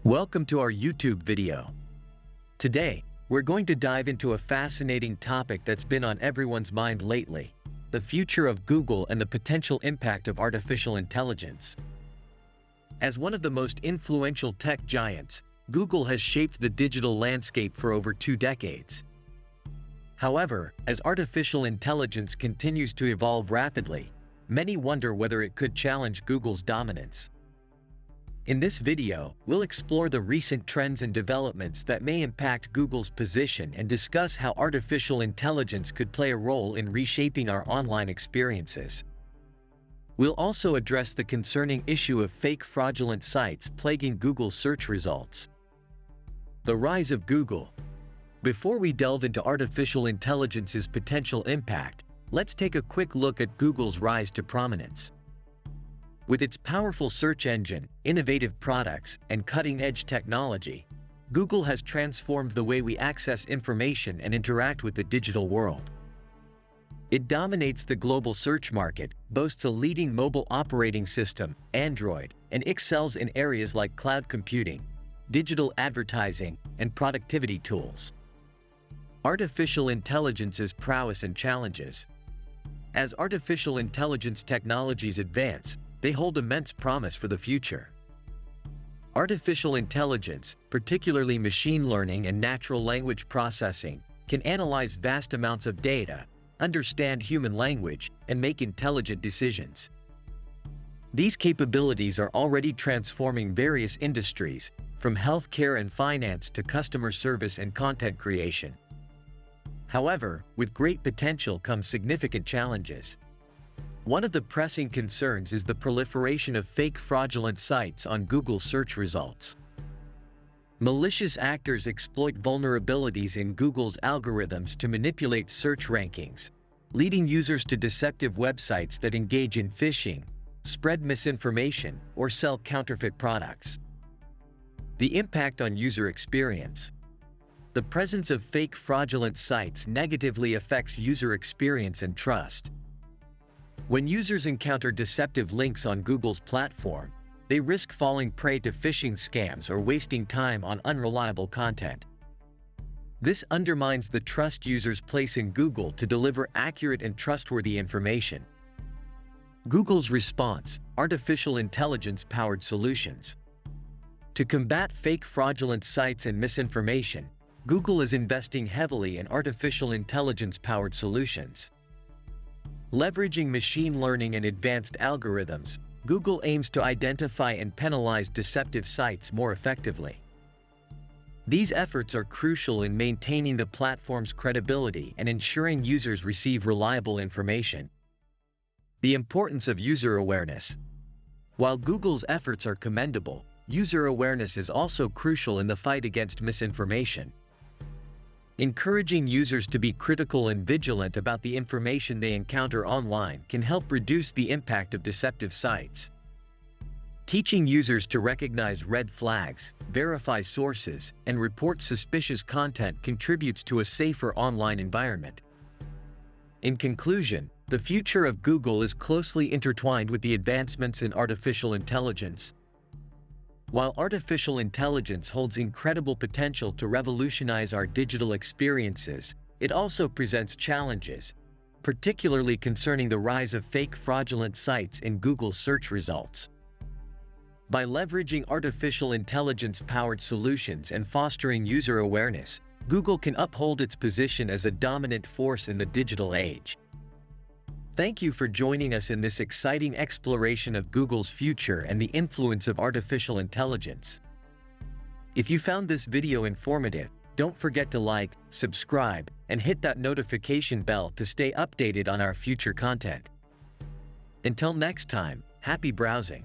Welcome to our YouTube video. Today, we're going to dive into a fascinating topic that's been on everyone's mind lately: the future of Google and the potential impact of artificial intelligence. As one of the most influential tech giants, Google has shaped the digital landscape for over 2 decades. However, as artificial intelligence continues to evolve rapidly, many wonder whether it could challenge Google's dominance. In this video, we'll explore the recent trends and developments that may impact Google's position and discuss how artificial intelligence could play a role in reshaping our online experiences. We'll also address the concerning issue of fake fraudulent sites plaguing Google's search results. The rise of Google. Before we delve into artificial intelligence's potential impact, let's take a quick look at Google's rise to prominence. With its powerful search engine, innovative products, and cutting-edge technology, Google has transformed the way we access information and interact with the digital world. It dominates the global search market, boasts a leading mobile operating system, Android, and excels in areas like cloud computing, digital advertising, and productivity tools. Artificial intelligence's prowess and challenges. As artificial intelligence technologies advance, they hold immense promise for the future. Artificial intelligence, particularly machine learning and natural language processing, can analyze vast amounts of data, understand human language, and make intelligent decisions. These capabilities are already transforming various industries, from healthcare and finance to customer service and content creation. However, with great potential comes significant challenges. One of the pressing concerns is the proliferation of fake fraudulent sites on Google search results. Malicious actors exploit vulnerabilities in Google's algorithms to manipulate search rankings, leading users to deceptive websites that engage in phishing, spread misinformation, or sell counterfeit products. The impact on user experience. The presence of fake fraudulent sites negatively affects user experience and trust. When users encounter deceptive links on Google's platform, they risk falling prey to phishing scams or wasting time on unreliable content. This undermines the trust users place in Google to deliver accurate and trustworthy information. Google's response: artificial intelligence-powered solutions. To combat fake fraudulent sites and misinformation, Google is investing heavily in artificial intelligence-powered solutions. Leveraging machine learning and advanced algorithms, Google aims to identify and penalize deceptive sites more effectively. These efforts are crucial in maintaining the platform's credibility and ensuring users receive reliable information. The importance of user awareness. While Google's efforts are commendable, user awareness is also crucial in the fight against misinformation. Encouraging users to be critical and vigilant about the information they encounter online can help reduce the impact of deceptive sites. Teaching users to recognize red flags, verify sources, and report suspicious content contributes to a safer online environment. In conclusion, the future of Google is closely intertwined with the advancements in artificial intelligence. While artificial intelligence holds incredible potential to revolutionize our digital experiences, it also presents challenges, particularly concerning the rise of fake fraudulent sites in Google's search results. By leveraging artificial intelligence-powered solutions and fostering user awareness, Google can uphold its position as a dominant force in the digital age. Thank you for joining us in this exciting exploration of Google's future and the influence of artificial intelligence. If you found this video informative, don't forget to like, subscribe, and hit that notification bell to stay updated on our future content. Until next time, happy browsing.